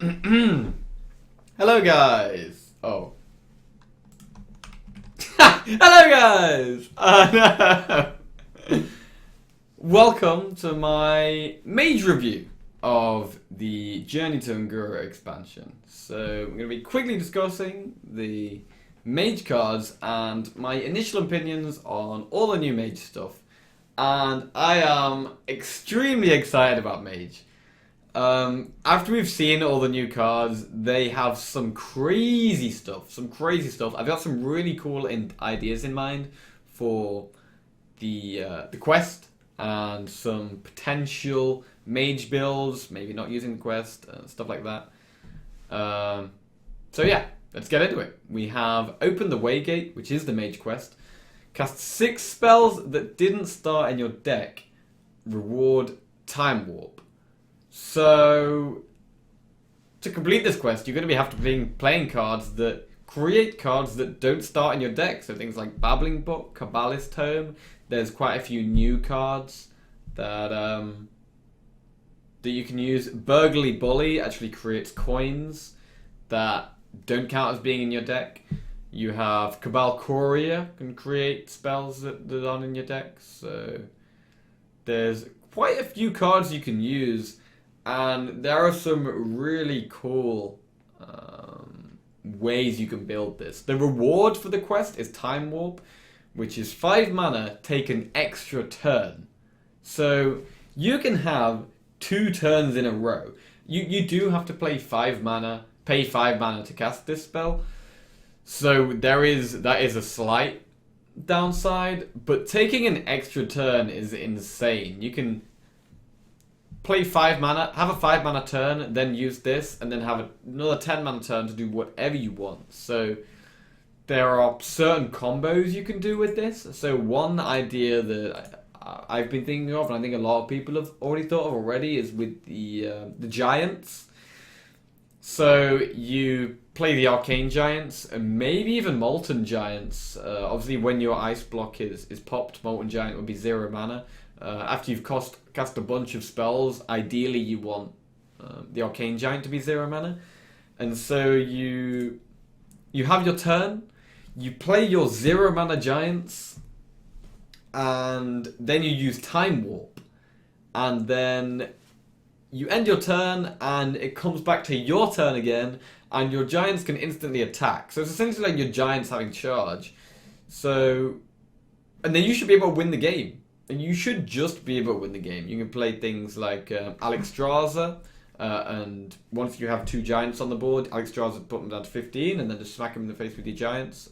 Hello guys! Oh. Hello guys! No. Welcome to my Mage review of the Journey to Ungura expansion. So I'm going to be quickly discussing the Mage cards and my initial opinions on all the new Mage stuff. And I am extremely excited about Mage. After we've seen all the new cards, they have some crazy stuff. I've got some really cool ideas in mind for the quest and some potential mage builds, maybe not using the quest, stuff like that. So yeah, let's get into it. We have opened the Waygate, which is the mage quest. Cast 6 spells that didn't start in your deck. Reward Time Warp. So, to complete this quest, you're going to have to be playing cards that create cards that don't start in your deck. So things like Babbling Book, Cabalist Tome. There's quite a few new cards that that you can use. Burglary Bully actually creates coins that don't count as being in your deck. You have Cabal Courier can create spells that aren't in your deck. So there's quite a few cards you can use. And there are some really cool ways you can build this. The reward for the quest is Time Warp, which is 5 mana, take an extra turn. So you can have 2 turns in a row. You do have to pay 5 mana to cast this spell. So that is a slight downside, but taking an extra turn is insane. You can play 5 mana, have a 5 mana turn, then use this, and then have another 10 mana turn to do whatever you want. So there are certain combos you can do with this. So one idea that I've been thinking of, and I think a lot of people have already thought of already, is with the Giants. So you play the Arcane Giants, and maybe even Molten Giants. Obviously when your Ice Block is popped, Molten Giant would be 0 mana. After you've cast a bunch of spells, ideally you want the Arcane Giant to be 0 mana. And so you have your turn, you play your 0 mana Giants, and then you use Time Warp. And then you end your turn, and it comes back to your turn again, and your Giants can instantly attack. So it's essentially like your Giants having charge. So, and then you should be able to win the game. And you should just be able to win the game. You can play things like Alexstrasza, and once you have 2 Giants on the board, Alexstrasza put them down to 15, and then just smack them in the face with your Giants,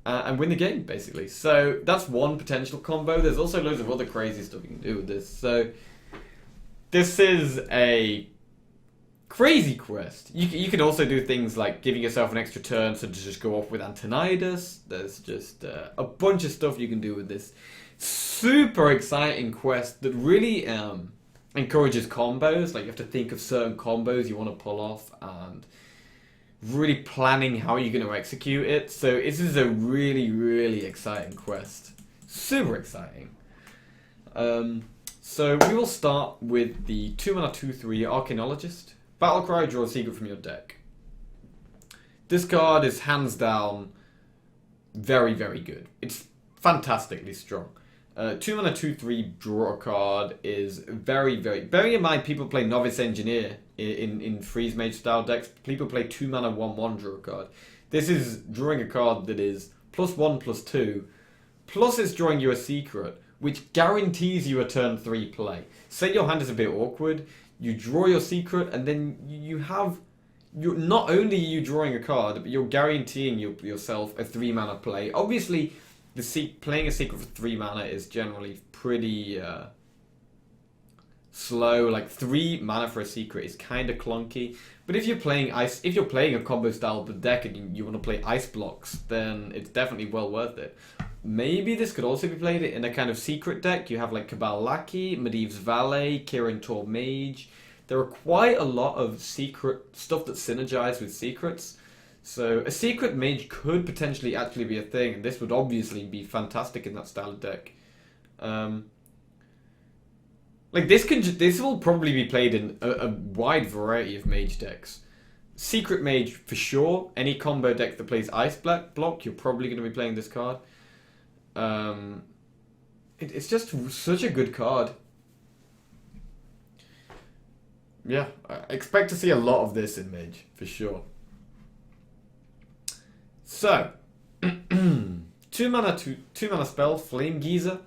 and win the game, basically. So that's one potential combo. There's also loads of other crazy stuff you can do with this. So this is a crazy quest. You can also do things like giving yourself an extra turn, so to just go off with Antonidas. There's just a bunch of stuff you can do with this super exciting quest that really encourages combos. Like, you have to think of certain combos you want to pull off and really planning how you're going to execute it. So this is a really, really exciting quest. Super exciting. So we will start with the 2 mana 2/3 Arcanologist. Battlecry, draw a secret from your deck. This card is hands down very, very good. It's fantastically strong. 2 mana 2/3 draw a card is very, very... Bearing in mind people play Novice Engineer in Freeze Mage style decks, people play 2 mana 1/1 draw a card. This is drawing a card that is +1/+2, plus it's drawing you a secret, which guarantees you a turn 3 play. Say your hand is a bit awkward, you draw your secret, and then you're not only are you drawing a card, but you're guaranteeing yourself a 3 mana play. Obviously, playing a secret for 3 mana is generally pretty slow. Like, 3 mana for a secret is kind of clunky. But if you're playing a combo style deck and you want to play ice blocks, then it's definitely well worth it. Maybe this could also be played in a kind of secret deck. You have like Cabal Lackey, Medivh's Valet, Kirin Tor Mage. There are quite a lot of secret stuff that synergize with secrets. So a secret mage could potentially actually be a thing, and this would obviously be fantastic in that style of deck. Like this will probably be played in a wide variety of mage decks. Secret Mage for sure. Any combo deck that plays Ice Block, you're probably going to be playing this card. It's just such a good card. Yeah, I expect to see a lot of this in Mage, for sure. So, 2 mana spell, Flame Geyser.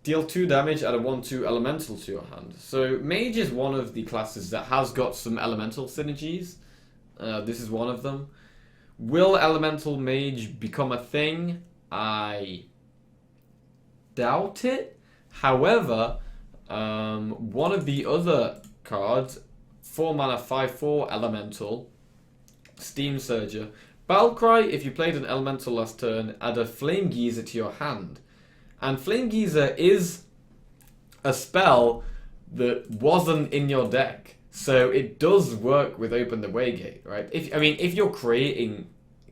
Deal 2 damage, add a 1/2 elemental to your hand. So, Mage is one of the classes that has got some elemental synergies. This is one of them. Will Elemental Mage become a thing? I doubt it. However, one of the other cards, 4 mana 5/4 elemental, Steam Surger. Battlecry, if you played an elemental last turn, add a Flame Geyser to your hand. And Flame Geyser is a spell that wasn't in your deck. So it does work with Open the Waygate, right? If you're creating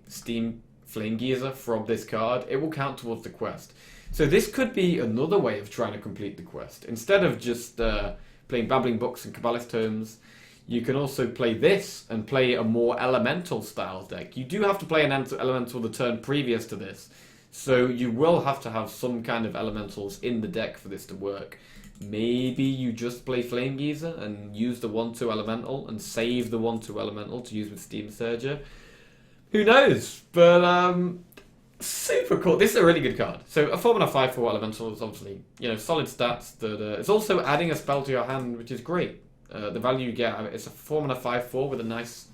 Steam Flame Geyser from this card, it will count towards the quest. So this could be another way of trying to complete the quest. Instead of just playing Babbling Books and Cabalist Tomes, you can also play this and play a more elemental style deck. You do have to play an elemental the turn previous to this, so you will have to have some kind of elementals in the deck for this to work. Maybe you just play Flame Geyser and use the 1/2 elemental and save the 1/2 elemental to use with Steam Surger. Who knows? But super cool. This is a really good card. So a 4 mana 5/4 elemental is obviously, solid stats. That it's also adding a spell to your hand, which is great. The value you get, it's a 4 mana 5/4 with a nice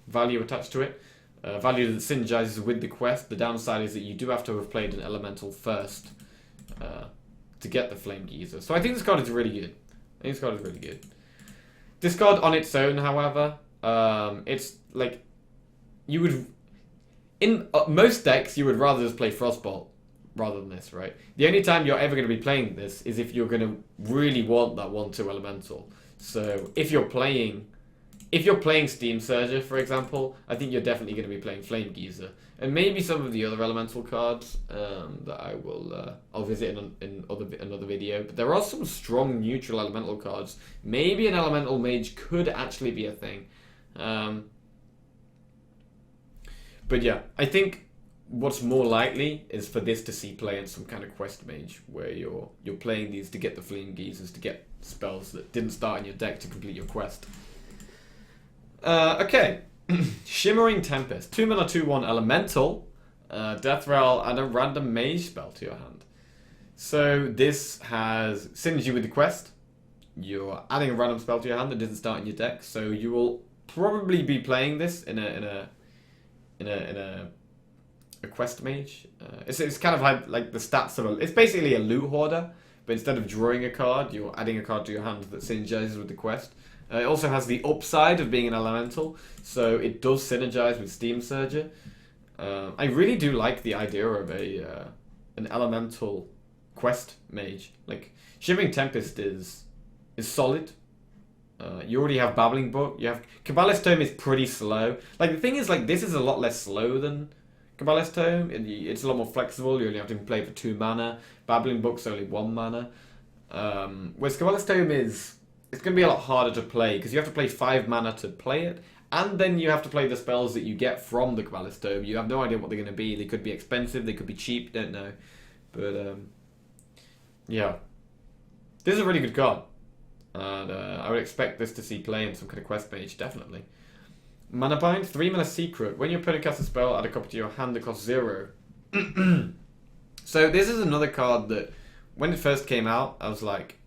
value attached to it. Value that synergizes with the quest. The downside is that you do have to have played an elemental first to get the Flame Geyser. So I think this card is really good. This card on its own, however, it's like you would in most decks you would rather just play Frostbolt rather than this, right? The only time you're ever going to be playing this is if you're going to really want that 1/2 elemental. So if you're playing Steam Surger, for example, I think you're definitely going to be playing Flame Geyser, and maybe some of the other elemental cards that I'll visit in another video. But there are some strong neutral elemental cards. Maybe an Elemental Mage could actually be a thing. But yeah, I think what's more likely is for this to see play in some kind of quest mage where you're playing these to get the Flame Geysers, to get spells that didn't start in your deck to complete your quest. Okay, Shimmering Tempest, 2 mana 2/1 elemental, death rattle, and a random mage spell to your hand. So this has synergy with the quest. You're adding a random spell to your hand that didn't start in your deck, so you will probably be playing this in a quest mage. It's kind of like the stats of it's basically a loot hoarder, but instead of drawing a card, you're adding a card to your hand that synergizes with the quest. It also has the upside of being an elemental, so it does synergize with Steam Surger. I really do like the idea of an elemental quest mage. Like Shimmering Tempest is solid. You already have Babbling Book. You have Cabalist Tome is pretty slow. Like the thing is, like this is a lot less slow than Cabalist Tome. It's a lot more flexible. You only have to play for 2 mana. Babbling Book's only 1 mana. Whereas Cabalist Tome it's going to be a lot harder to play because you have to play 5 mana to play it, and then you have to play the spells that you get from the Cabalist Tome. You have no idea what they're going to be. They could be expensive. They could be cheap. Don't know. But yeah, this is a really good card. And I would expect this to see play in some kind of quest mage, definitely. Mana Bind, 3 mana secret. When your opponent casts a spell, add a copy to your hand that costs 0. So this is another card that, when it first came out, I was like,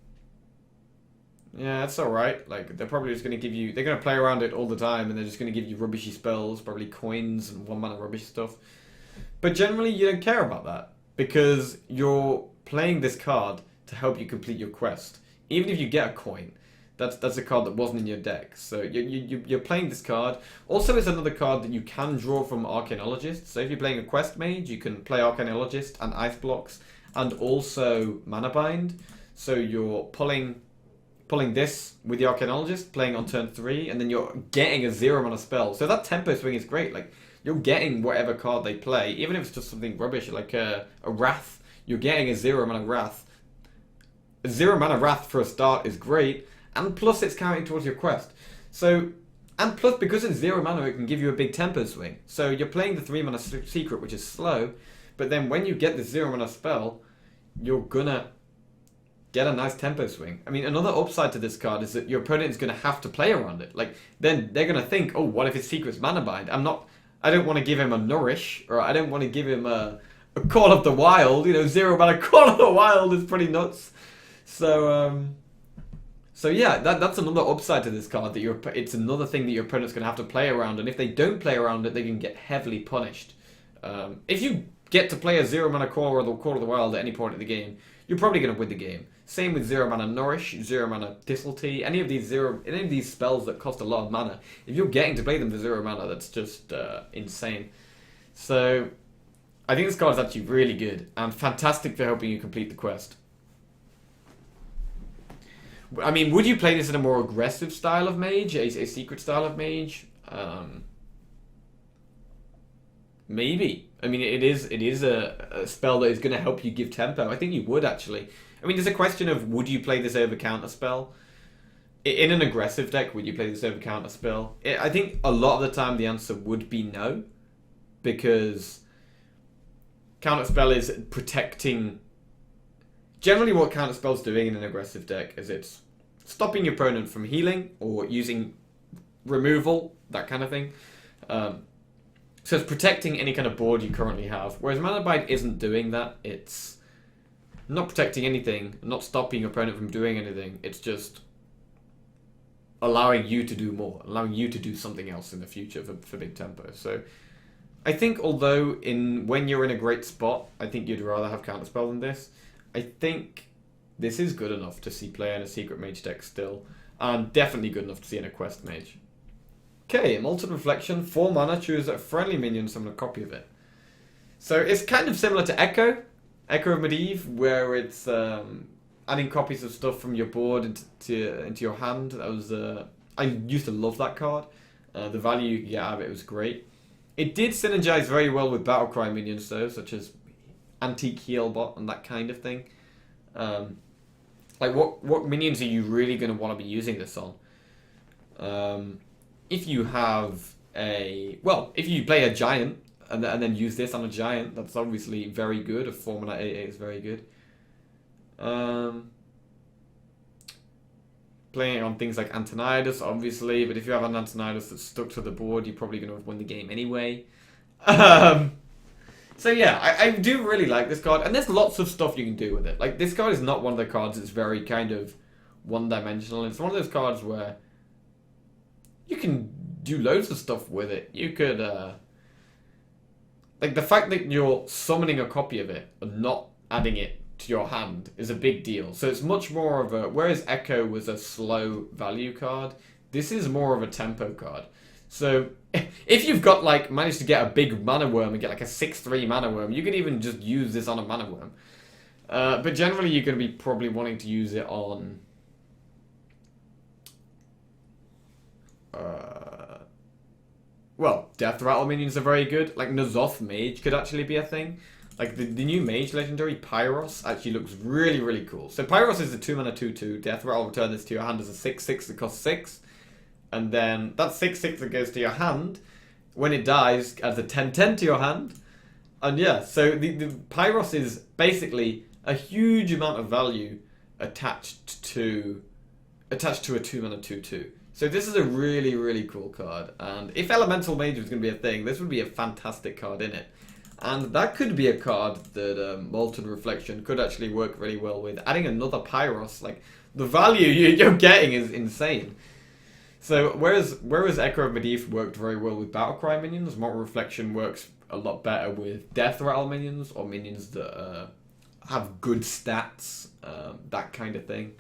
yeah, it's alright. Like, they're probably just going to give you, they're going to play around it all the time, and they're just going to give you rubbishy spells, probably coins and 1 mana rubbish stuff. But generally, you don't care about that, because you're playing this card to help you complete your quest. Even if you get a coin, that's a card that wasn't in your deck. So you're playing this card. Also, it's another card that you can draw from Arcanologist. So if you're playing a quest mage, you can play Arcanologist and Ice Blocks, and also Mana Bind. So you're pulling this with the Arcanologist, playing on turn 3, and then you're getting a 0 mana spell. So that tempo swing is great. Like, you're getting whatever card they play, even if it's just something rubbish like a Wrath. You're getting a 0 mana Wrath 0 mana Wrath for a start is great, and plus it's counting towards your quest. So, and plus because it's 0 mana, it can give you a big tempo swing. So you're playing the 3 mana secret, which is slow, but then when you get the 0 mana spell, you're gonna get a nice tempo swing. I mean, another upside to this card is that your opponent is gonna have to play around it. Like, then they're gonna think, oh, what if his secret's mana bind? I don't want to give him a Nourish, or I don't want to give him a Call of the Wild. 0 mana Call of the Wild is pretty nuts. So yeah, that's another upside to this card, that it's another thing that your opponent's going to have to play around, and if they don't play around it, they can get heavily punished. If you get to play a 0 mana Call of the Wild at any point in the game, you're probably going to win the game. Same with 0 mana Nourish, 0 mana Disloyalty, any of these spells that cost a lot of mana. If you're getting to play them for 0 mana, that's just insane. So I think this card is actually really good and fantastic for helping you complete the quest. I mean, would you play this in a more aggressive style of Mage, a secret style of Mage? Maybe. I mean, it is a spell that is going to help you give tempo. I think you would, actually. I mean, there's a question of, would you play this over counterspell? In an aggressive deck, would you play this over counterspell? I think a lot of the time the answer would be no, because counterspell is protecting. Generally, what counterspell's doing in an aggressive deck is it's stopping your opponent from healing or using removal, that kind of thing. So it's protecting any kind of board you currently have. Whereas Mana Bind isn't doing that. It's not protecting anything, not stopping your opponent from doing anything. It's just allowing you to do more, allowing you to do something else in the future for big tempo. So I think although when you're in a great spot, I think you'd rather have counterspell than this. I think this is good enough to see play in a secret mage deck still, and definitely good enough to see in a quest mage. Okay, Molten Reflection, 4 mana, choose a friendly minion, summon a copy of it. So it's kind of similar to Echo of Medivh, where it's adding copies of stuff from your board into your hand. That was I used to love that card. The value you could get out of it was great. It did synergize very well with Battlecry minions though, such as Antique Healbot and that kind of thing. Like what minions are you really going to want to be using this on? If you have if you play a giant and then use this on a giant, that's obviously very good. A 4 mana 8/8 is very good. Playing it on things like Antonidas, obviously, but if you have an Antonidas that's stuck to the board, you're probably going to win the game anyway. So yeah, I do really like this card, and there's lots of stuff you can do with it. Like, this card is not one of the cards that's very kind of one-dimensional. It's one of those cards where you can do loads of stuff with it. You could, like, the fact that you're summoning a copy of it and not adding it to your hand is a big deal. So it's much more of a, whereas Echo was a slow value card, this is more of a tempo card. So if you've got managed to get a big mana worm and get like a 6/3 mana worm, you can even just use this on a mana worm. But generally you're going to be probably wanting to use it on Death Rattle minions are very good. Like N'Zoth Mage could actually be a thing. Like the new Mage legendary, Pyros, actually looks really, really cool. So Pyros is a 2 mana 2/2. Death Rattle, return this to your hand as a 6/6 that costs 6. And then that 6/6 that goes to your hand, when it dies, adds a 10/10 to your hand. And yeah, so the Pyros is basically a huge amount of value attached to a 2 mana 2/2. So this is a really, really cool card. And if Elemental Mage was going to be a thing, this would be a fantastic card in it. And that could be a card that Molten Reflection could actually work really well with. Adding another Pyros, like, the value you're getting is insane. So whereas Echo of Medivh worked very well with Battlecry minions, Molten Reflection works a lot better with Death Rattle minions, or minions that have good stats, that kind of thing.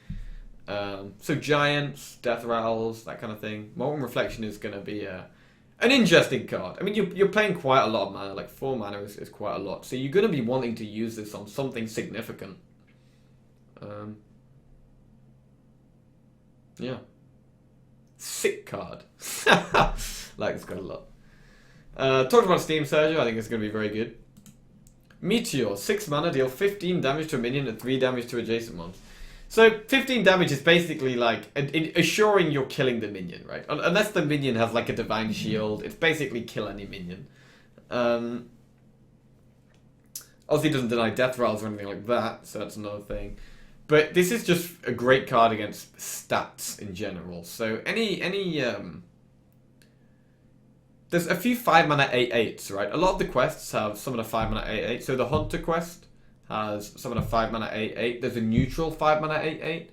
So Giants, Death Rattles, that kind of thing. Molten Reflection is going to be an interesting card. I mean, you're playing quite a lot of mana, like 4 mana is quite a lot. So you're going to be wanting to use this on something significant. Yeah. Sick card. Like this card a lot. Talked about Steam Surger, I think it's going to be very good. Meteor, 6 mana, deal 15 damage to a minion and 3 damage to adjacent ones. So 15 damage is basically like assuring you're killing the minion, right? Unless the minion has like a divine shield, it's basically kill any minion. Obviously, it doesn't deny death rolls or anything like that, so that's another thing. But this is just a great card against stats in general. So there's a few 5-mana 8/8s, right? A lot of the quests have some of the 5-mana 8/8. So the Hunter quest has some of the 5-mana 8/8. There's a neutral 5-mana 8/8.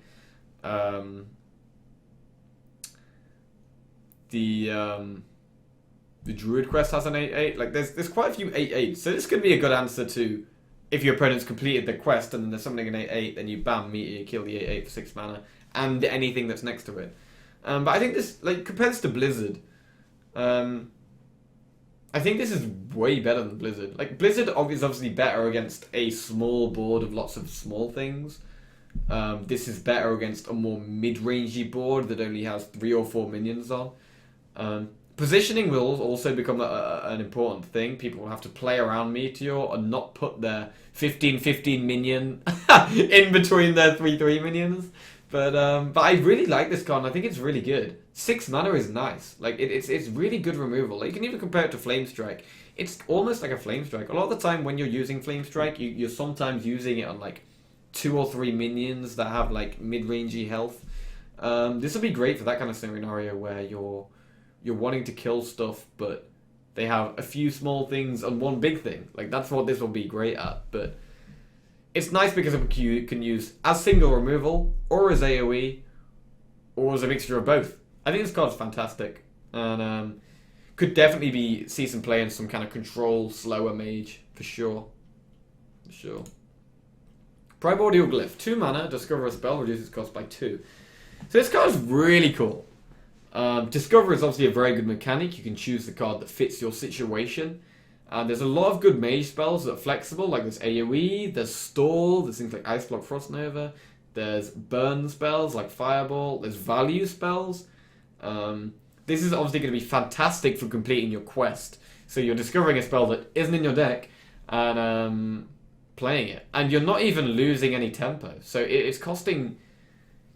The Druid quest has an 8/8. Like there's quite a few 8/8s. So this could be a good answer to if your opponent's completed the quest and then there's something in 8/8, then you bam Meteor, kill the 8/8 for 6 mana and anything that's next to it. But I think this like compared to Blizzard. I think this is way better than Blizzard. Like, Blizzard is obviously better against a small board of lots of small things. This is better against a more mid-rangey board that only has 3 or 4 minions on. Positioning will also become an important thing. People will have to play around Meteor and not put their 15/15 minion in between their 3/3 minions. But I really like this card, and I think it's really good. 6 mana is nice. Like it's really good removal. Like, you can even compare it to Flame Strike. It's almost like a Flame Strike. A lot of the time when you're using Flame Strike, you're sometimes using it on like 2 or 3 minions that have like mid-rangey health. This will be great for that kind of scenario where you're wanting to kill stuff, but they have a few small things and one big thing. Like, that's what this will be great at. But it's nice because you can use as single removal, or as AoE, or as a mixture of both. I think this card's fantastic, and could definitely see some play in some kind of control slower mage for sure. For sure. Primordial Glyph, 2 mana, discover a spell, reduces cost by 2. So this card is really cool. Discover is obviously a very good mechanic. You can choose the card that fits your situation. There's a lot of good mage spells that are flexible, like there's AoE, there's Stall, there's things like Ice Block, Frost Nova, there's burn spells like Fireball, there's value spells. This is obviously going to be fantastic for completing your quest. So you're discovering a spell that isn't in your deck and playing it. And you're not even losing any tempo. So it's costing...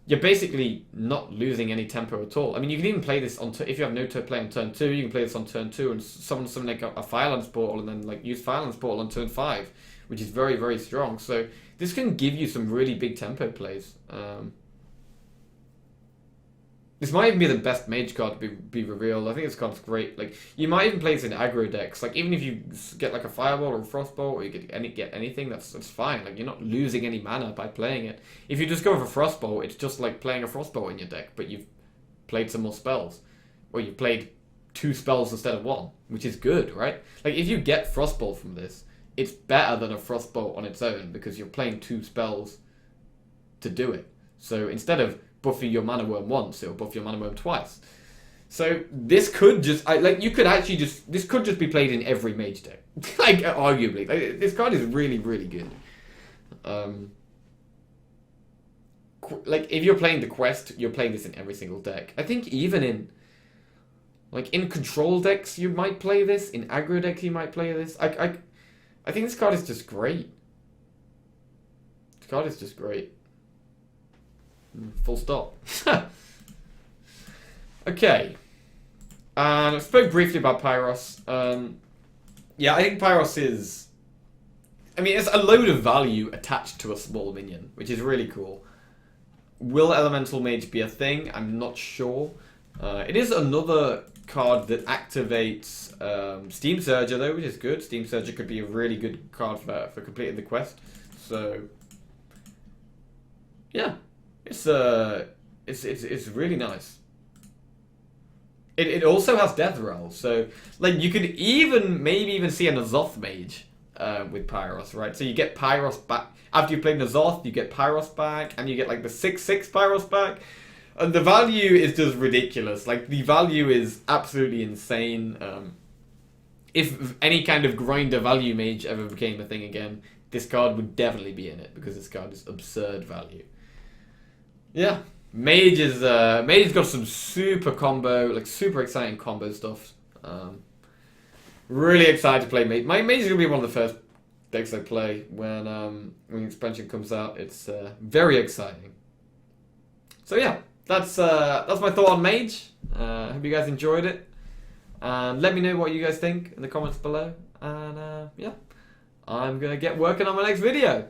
You're basically not losing any tempo at all. I mean, you can even play this on... If you have no play on turn 2, you can play this on turn 2 and summon like a Firelands Portal and then like use Firelands Portal on turn 5, which is very, very strong. So this can give you some really big tempo plays. This might even be the best mage card to be revealed. I think this card's great. Like, you might even play this in aggro decks. Like, even if you get like a Fireball or a Frostbolt, or you get anything, that's fine. Like, you're not losing any mana by playing it. If you discover a Frostbolt, it's just like playing a Frostbolt in your deck, but you've played some more spells. Or you played 2 spells instead of 1, which is good, right? Like, if you get Frostbolt from this, it's better than a Frostbolt on its own, because you're playing 2 spells to do it. So instead of buffing your Mana Worm once, it'll buff your Mana Worm twice. So this could just... this could just be played in every mage deck. Like, arguably. Like, this card is really, really good. Like, if you're playing the quest, you're playing this in every single deck. I think even in... Like, in control decks, you might play this. In aggro decks, you might play this. I think this card is just great. This card is just great. Full stop. Okay. I spoke briefly about Pyros. Yeah, I think Pyros is... I mean, it's a load of value attached to a small minion, which is really cool. Will Elemental Mage be a thing? I'm not sure. It is another card that activates Steam Surger, though, which is good. Steam Surger could be a really good card for completing the quest. So, yeah. It's really nice. It also has death rolls, so like you could maybe even see a N'Zoth mage with Pyros, right? So you get Pyros back after you play N'Zoth, you get Pyros back, and you get like the 6/6 Pyros back, and the value is just ridiculous. Like, the value is absolutely insane. If any kind of grinder value mage ever became a thing again, this card would definitely be in it, because this card is absurd value. Yeah, Mage has got some super combo, like super exciting combo stuff. Really excited to play Mage. Mage is gonna be one of the first decks I play when the expansion comes out. It's very exciting. So yeah, that's my thought on Mage. Hope you guys enjoyed it. And let me know what you guys think in the comments below. And yeah, I'm going to get working on my next video.